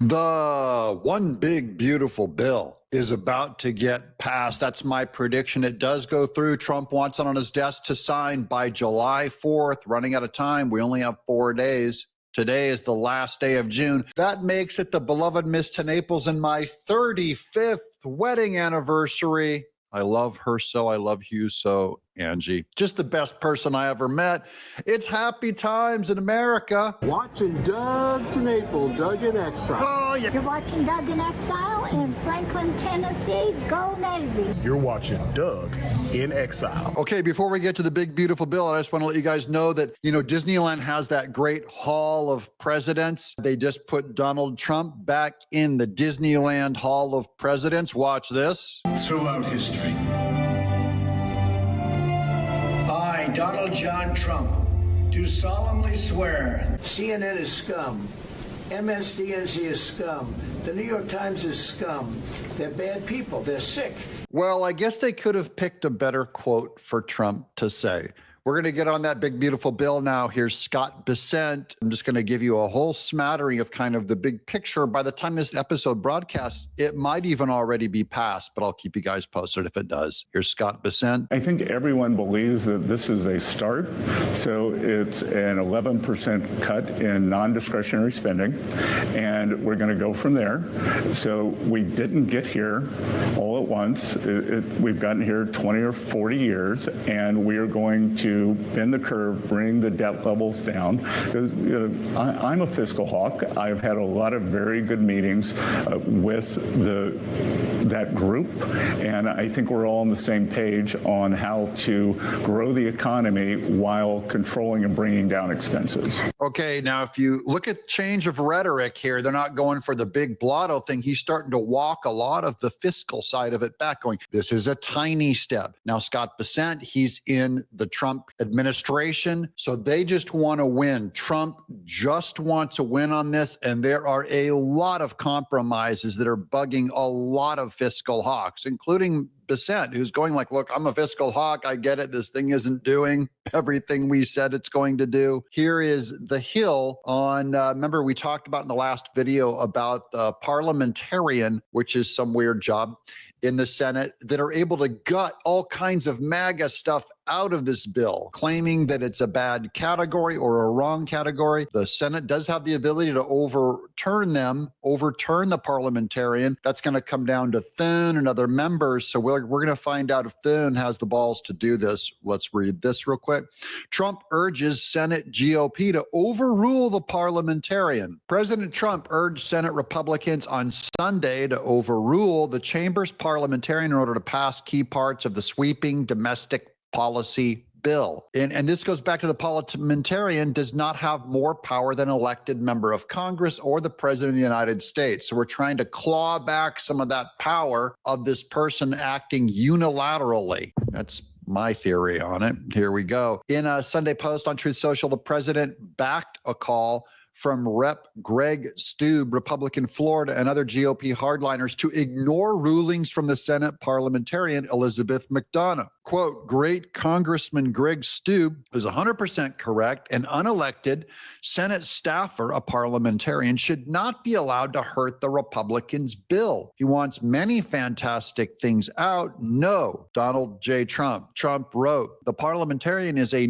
The one big, beautiful bill is about to get passed. That's my prediction. It does go through. Trump wants it on his desk to sign by July 4th. Running out of time. We only have 4 days. Today is the last day of June. That makes it the beloved Miss to Naples and my 35th wedding anniversary. I love her so. I love you so, Angie. Just the best person I ever met. It's happy times in America. Watching Doug to Naples, Doug in Exile. Oh, yeah. You're watching Doug in Exile in Franklin, Tennessee. Go Navy. You're watching Doug in Exile. Okay, before we get to the big, beautiful bill, I just want to let you guys know that, Disneyland has that great Hall of Presidents. They just put Donald Trump back in the Disneyland Hall of Presidents. Watch this. Throughout history, I, Donald John Trump, do solemnly swear. CNN is scum. MSDNC is scum. The New York Times is scum. They're bad people. They're sick. Well, I guess they could have picked a better quote for Trump to say. We're going to get on that big, beautiful bill now. Here's Scott Bessent. I'm just going to give you a whole smattering of kind of the big picture. By the time this episode broadcasts, it might even already be passed, but I'll keep you guys posted if it does. Here's Scott Bessent. I think everyone believes that this is a start. So it's an 11% cut in non-discretionary spending, and we're going to go from there. So we didn't get here all at once. We've gotten here 20 or 40 years, and we are going to bend the curve, bring the debt levels down. I'm a fiscal hawk. I've had a lot of very good meetings with that group, and I think we're all on the same page on how to grow the economy while controlling and bringing down expenses. Okay, now if you look at change of rhetoric here, they're not going for the big blotto thing. He's starting to walk a lot of the fiscal side of it back, going, this is a tiny step. Now, Scott Bessent, he's in the Trump administration, so they just want to win. Trump just wants to win on this, and there are a lot of compromises that are bugging a lot of fiscal hawks, including Bessent, who's going like, look, I'm a fiscal hawk. I get it. This thing isn't doing everything we said it's going to do. Here is the Hill on, remember we talked about in the last video about the parliamentarian, which is some weird job in the Senate, that are able to gut all kinds of MAGA stuff out of this bill, claiming that it's a bad category or a wrong category. The Senate does have the ability to overturn the parliamentarian. That's going to come down to Thune and other members. So we're going to find out if Thune has the balls to do this. Let's read this real quick. Trump urges Senate GOP to overrule the parliamentarian. President Trump urged Senate Republicans on Sunday to overrule the chamber's parliamentarian in order to pass key parts of the sweeping domestic policy bill. And this goes back to the parliamentarian does not have more power than an elected member of Congress or the president of the United States. So we're trying to claw back some of that power of this person acting unilaterally. That's my theory on it. Here we go. In a Sunday post on Truth Social, the president backed a call from Rep. Greg Steube, Republican Florida, and other GOP hardliners to ignore rulings from the Senate parliamentarian Elizabeth McDonough. Quote, great Congressman Greg Steube is 100% correct. An unelected Senate staffer, a parliamentarian, should not be allowed to hurt the Republicans' bill. He wants many fantastic things out. No, Donald J. Trump. Trump wrote, the parliamentarian is a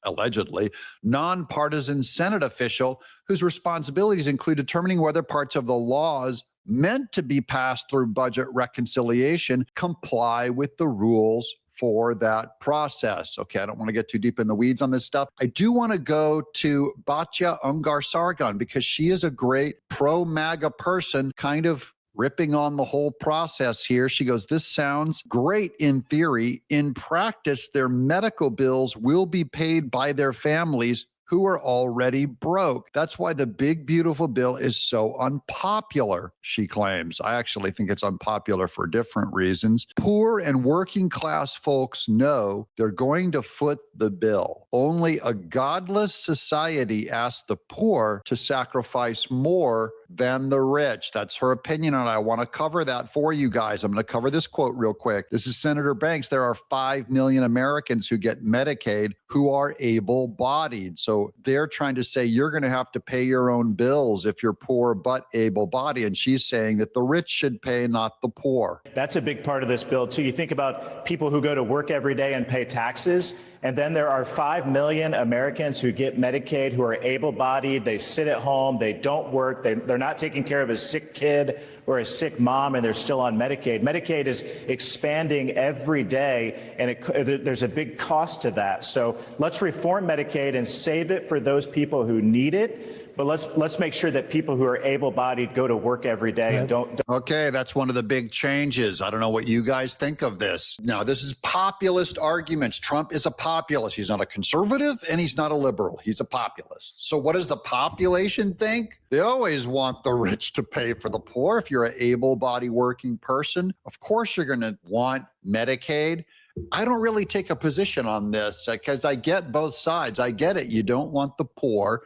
allegedly nonpartisan Senate official whose responsibilities include determining whether parts of the laws meant to be passed through budget reconciliation comply with the rules for that process. Okay, I don't want to get too deep in the weeds on this stuff. I do want to go to Batya Ungar-Sargon because she is a great pro-MAGA person, kind of ripping on the whole process here. She goes, this sounds great in theory. In practice, their medical bills will be paid by their families who are already broke. That's why the big, beautiful bill is so unpopular, she claims. I actually think it's unpopular for different reasons. Poor and working class folks know they're going to foot the bill. Only a godless society asks the poor to sacrifice more than the rich. That's her opinion, and I want to cover that for you guys. I'm going to cover this quote real quick. This is Senator Banks. There are 5 million Americans who get Medicaid who are able-bodied. So they're trying to say you're going to have to pay your own bills if you're poor but able-bodied. And she's saying that the rich should pay, not the poor. That's a big part of this bill, too. You think about people who go to work every day and pay taxes, and then there are 5 million Americans who get Medicaid who are able-bodied. They sit at home. They don't work. They're not taking care of a sick kid or a sick mom, and they're still on Medicaid. Medicaid is expanding every day, and there's a big cost to that. So let's reform Medicaid and save it for those people who need it. But let's make sure that people who are able-bodied go to work every day and don't. Okay, that's one of the big changes. I don't know what you guys think of this. Now, this is populist arguments. Trump is a populist. He's not a conservative and he's not a liberal. He's a populist. So what does the population think? They always want the rich to pay for the poor. If you're an able-bodied working person, of course you're going to want Medicaid. I don't really take a position on this because I get both sides. I get it. You don't want the poor.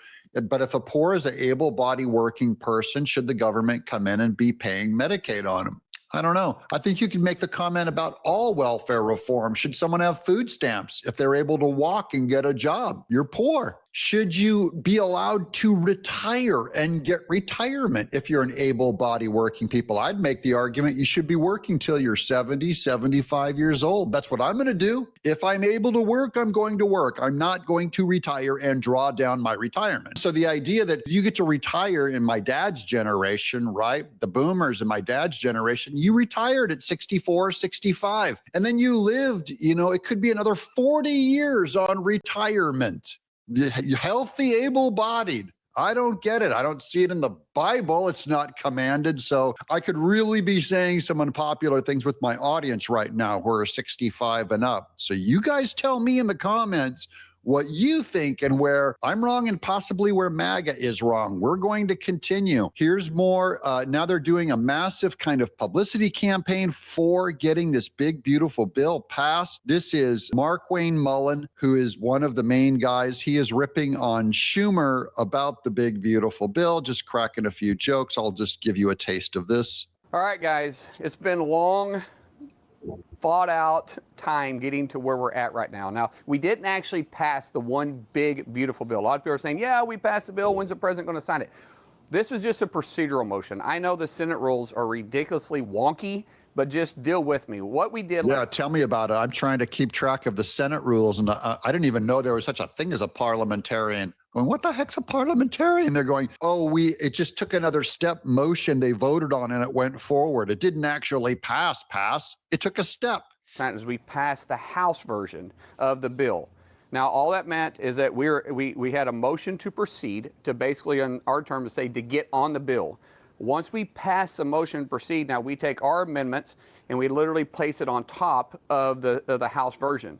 But if a poor is an able-bodied working person, should the government come in and be paying Medicaid on them? I don't know. I think you can make the comment about all welfare reform. Should someone have food stamps if they're able to walk and get a job? You're poor. Should you be allowed to retire and get retirement if you're an able-bodied working people? I'd make the argument you should be working till you're 70, 75 years old. That's what I'm going to do. If I'm able to work, I'm going to work. I'm not going to retire and draw down my retirement. So the idea that you get to retire in my dad's generation, right? The boomers in my dad's generation, you retired at 64, 65, and then you lived, it could be another 40 years on retirement. Healthy, able-bodied. I don't get it. I don't see it in the Bible. It's not commanded. So I could really be saying some unpopular things with my audience right now who are 65 and up. So you guys tell me in the comments what you think and where I'm wrong and possibly where MAGA is wrong. We're going to continue. Here's more. Now they're doing a massive kind of publicity campaign for getting this big, beautiful bill passed. This is Mark Wayne Mullen, who is one of the main guys. He is ripping on Schumer about the big, beautiful bill, just cracking a few jokes. I'll just give you a taste of this. All right, guys, it's been long thought out time getting to where we're at right now. Now, we didn't actually pass the one big, beautiful bill. A lot of people are saying, yeah, we passed the bill. When's the president going to sign it? This was just a procedural motion. I know the Senate rules are ridiculously wonky, but just deal with me. What we did. Yeah, tell me about it. I'm trying to keep track of the Senate rules, and I didn't even know there was such a thing as a parliamentarian. Going, what the heck's a parliamentarian? They're going, it just took another step motion they voted on and it went forward. It didn't actually pass. It took a step. As we passed the House version of the bill. Now, all that meant is that we had a motion to proceed to basically, on our terms, say to get on the bill. Once we pass the motion to proceed, now we take our amendments and we literally place it on top of the House version.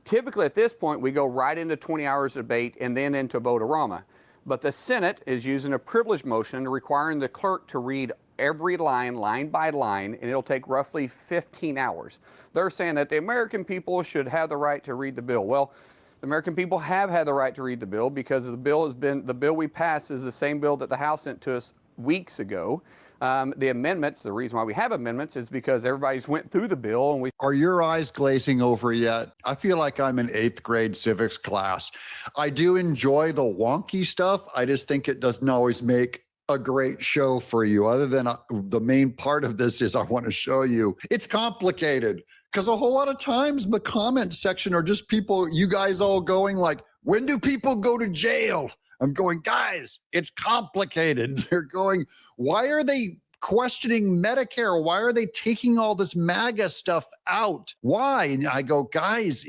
Typically, at this point, we go right into 20 hours of debate and then into vote-a-rama. But the Senate is using a privilege motion requiring the clerk to read every line by line, and it'll take roughly 15 hours. They're saying that the American people should have the right to read the bill. Well, the American people have had the right to read the bill because the bill we passed is the same bill that the House sent to us weeks ago. The amendments, the reason why we have amendments is because everybody's went through the bill and we. Are your eyes glazing over yet? I feel like I'm in 8th grade civics class. I do enjoy the wonky stuff. I just think it doesn't always make a great show for you. Other than the main part of this is I want to show you it's complicated because a whole lot of times the comment section are just people, you guys all going like, when do people go to jail? I'm going, guys, it's complicated. They're going, why are they questioning Medicare? Why are they taking all this MAGA stuff out? Why? And I go, guys,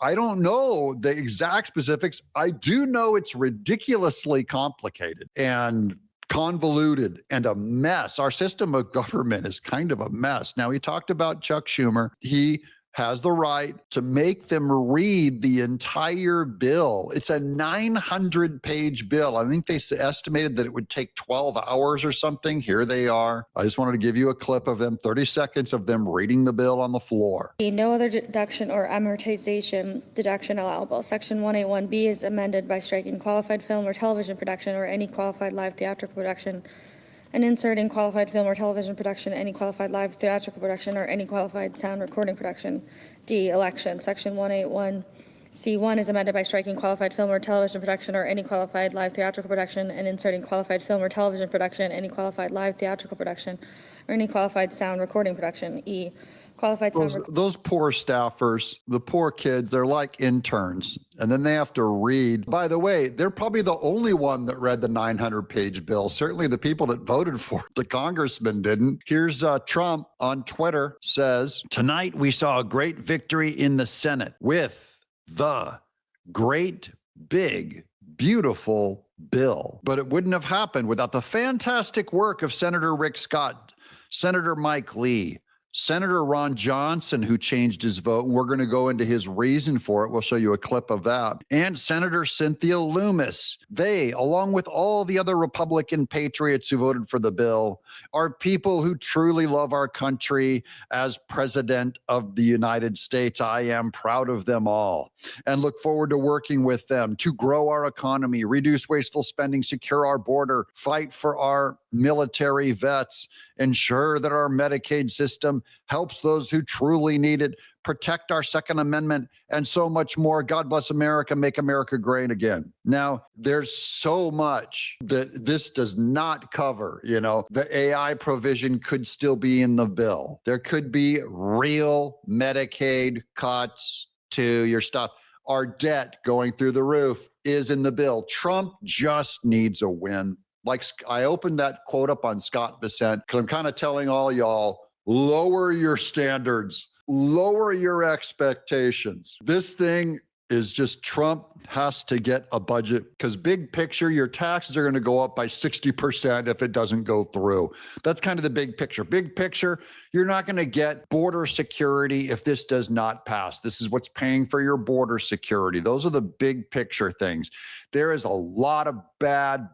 I don't know the exact specifics. I do know it's ridiculously complicated and convoluted and a mess. Our system of government is kind of a mess. Now, he talked about Chuck Schumer. He has the right to make them read the entire bill. It's a 900-page bill. I think they estimated that it would take 12 hours or something. Here they are. I just wanted to give you a clip of them, 30 seconds of them reading the bill on the floor. No other deduction or amortization deduction allowable. Section 181B is amended by striking qualified film or television production or any qualified live theatrical production and inserting qualified film or television production, any qualified live theatrical production, or any qualified sound recording production. D, election. Section 181C1 is amended by striking qualified film or television production or any qualified live theatrical production and inserting qualified film or television production, any qualified live theatrical production, or any qualified sound recording production. E, qualified sound Those poor staffers, the poor kids, they're like interns. And then they have to read. By the way, they're probably the only one that read the 900-page bill. Certainly the people that voted for it, the congressman didn't. Here's Trump on Twitter says, tonight we saw a great victory in the Senate with the great, big, beautiful bill. But it wouldn't have happened without the fantastic work of Senator Rick Scott, Senator Mike Lee, Senator Ron Johnson, who changed his vote, and we're going to go into his reason for it. We'll show you a clip of that. And Senator Cynthia Loomis. They, along with all the other Republican patriots who voted for the bill, are people who truly love our country. As President of the United States, I am proud of them all and look forward to working with them to grow our economy, reduce wasteful spending, secure our border, fight for our military vets, ensure that our Medicaid system helps those who truly need it, protect our Second Amendment, and so much more. God bless America, make America great again. Now, there's so much that this does not cover. You know, the AI provision could still be in the bill. There could be real Medicaid cuts to your stuff. Our debt going through the roof is in the bill. Trump just needs a win. Like I opened that quote up on Scott Bessent because I'm kind of telling all y'all, lower your standards, lower your expectations. This thing is just Trump has to get a budget because big picture, your taxes are going to go up by 60% if it doesn't go through. That's kind of the big picture. Big picture, you're not going to get border security if this does not pass. This is what's paying for your border security. Those are the big picture things. There is a lot of bad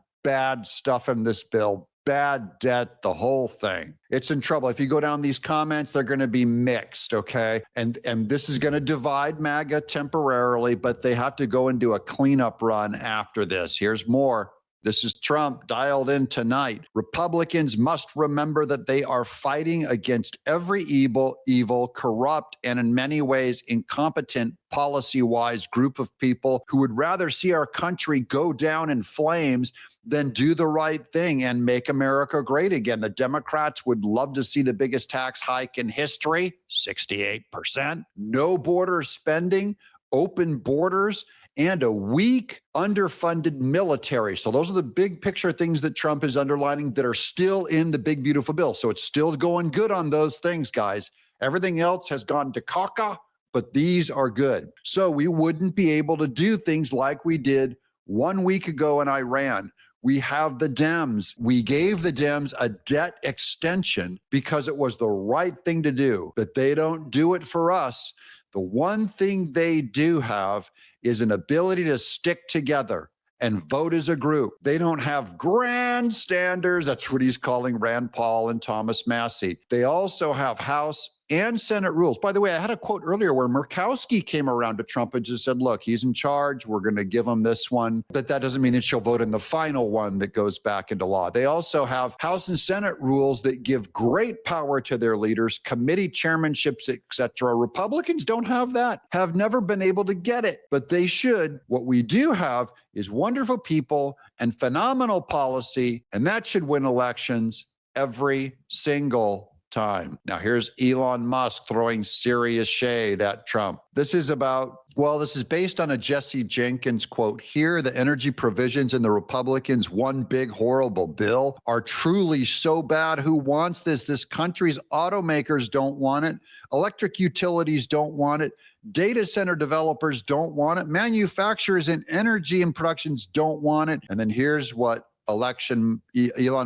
stuff in this bill, bad debt, the whole thing. It's in trouble. If you go down these comments, they're going to be mixed, okay? And this is going to divide MAGA temporarily, but they have to go and do a cleanup run after this. Here's more. This is Trump dialed in tonight. Republicans must remember that they are fighting against every evil, corrupt, and in many ways incompetent policy-wise group of people who would rather see our country go down in flames than do the right thing and make America great again. The Democrats would love to see the biggest tax hike in history, 68%, no border spending, open borders, and a weak, underfunded military. So those are the big picture things that Trump is underlining that are still in the big, beautiful bill. So it's still going good on those things, guys. Everything else has gone to caca, but these are good. So we wouldn't be able to do things like we did 1 week ago in Iran. We have the Dems. We gave the Dems a debt extension because it was the right thing to do, but they don't do it for us. The one thing they do have is an ability to stick together and vote as a group. They don't have grandstanders. That's what he's calling Rand Paul and Thomas Massie. They also have House and Senate rules. By the way, I had a quote earlier where Murkowski came around to Trump and just said, look, he's in charge. We're going to give him this one. But that doesn't mean that she'll vote in the final one that goes back into law. They also have House and Senate rules that give great power to their leaders, committee chairmanships, etc. Republicans don't have that, have never been able to get it, but they should. What we do have is wonderful people and phenomenal policy, and that should win elections every single time. Now, here's Elon Musk throwing serious shade at Trump. This is based on a Jesse Jenkins quote. Here, the energy provisions in the Republicans' one big horrible bill are truly so bad. Who wants this? This country's automakers don't want it. Electric utilities don't want it. Data center developers don't want it. Manufacturers in energy and productions don't want it. And then here's what Elon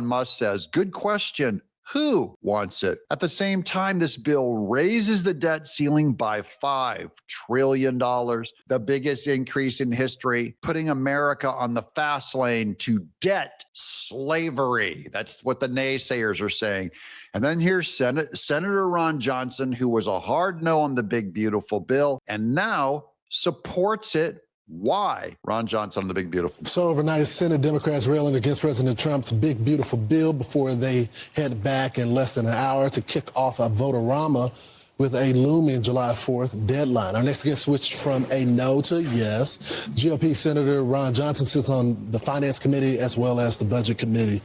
Musk says. Good question. Who wants it? At the same time, this bill raises the debt ceiling by $5 trillion, the biggest increase in history, putting America on the fast lane to debt slavery. That's what the naysayers are saying. And then here's Senator Ron Johnson, who was a hard no on the big, beautiful bill, and now supports it Why? Ron Johnson on the Big Beautiful. So overnight, Senate Democrats railing against President Trump's big, beautiful bill before they head back in less than an hour to kick off a vote-a-rama with a looming July 4th deadline. Our next guest switched from a no to yes. GOP Senator Ron Johnson sits on the Finance Committee as well as the Budget Committee.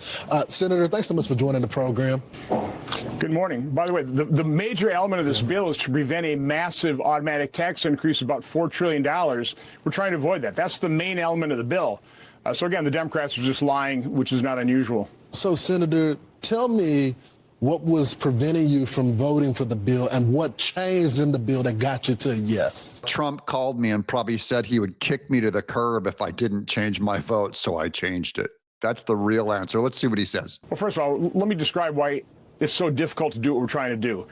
Senator, thanks so much for joining the program. Good morning. By the way, the major element of this bill is to prevent a massive automatic tax increase of about $4 trillion. We're trying to avoid that. That's the main element of the bill. So again, the Democrats are just lying, which is not unusual. So, Senator, tell me what was preventing you from voting for the bill and what changed in the bill that got you to a yes? Trump called me and probably said he would kick me to the curb if I didn't change my vote, so I changed it. That's the real answer. Let's see what he says. Well, first of all, let me describe why it's so difficult to do what we're trying to do.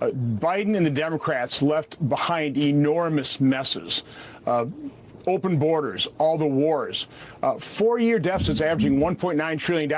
Biden and the Democrats left behind enormous messes. Open borders, all the wars, 4-year deficits averaging $1.9 trillion.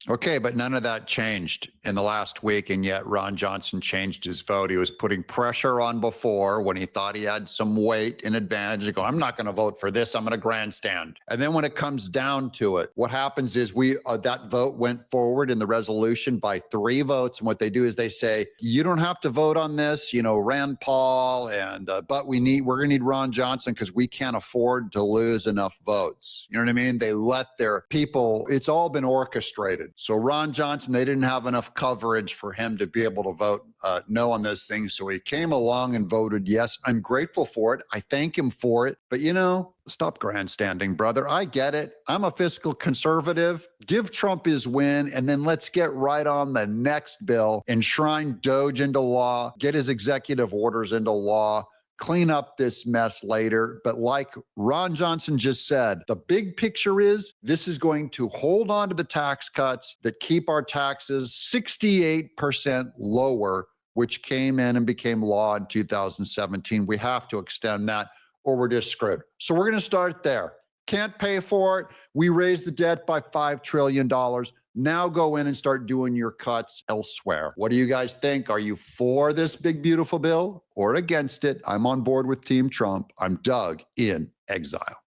Okay, but none of that changed in the last week, and yet Ron Johnson changed his vote. He was putting pressure on before when he thought he had some weight and advantage to go, I'm not going to vote for this, I'm going to grandstand. And then when it comes down to it, what happens is that vote went forward in the resolution by 3 votes, and what they do is they say, you don't have to vote on this, Rand Paul, and but we're going to need Ron Johnson because we can't afford to lose enough votes. You know what I mean? They let their people, it's all been orchestrated. So Ron Johnson, they didn't have enough coverage for him to be able to vote no on those things. So he came along and voted yes. I'm grateful for it. I thank him for it. But stop grandstanding, brother. I get it. I'm a fiscal conservative. Give Trump his win, and then let's get right on the next bill. Enshrine Doge into law. Get his executive orders into law. Clean up this mess later. But like Ron Johnson just said, the big picture is this is going to hold on to the tax cuts that keep our taxes 68% lower, which came in and became law in 2017. We have to extend that or we're just screwed. So we're going to start there. Can't pay for it. We raised the debt by $5 trillion. Now go in and start doing your cuts elsewhere. What do you guys think? Are you for this big, beautiful bill or against it? I'm on board with Team Trump. I'm Doug in Exile.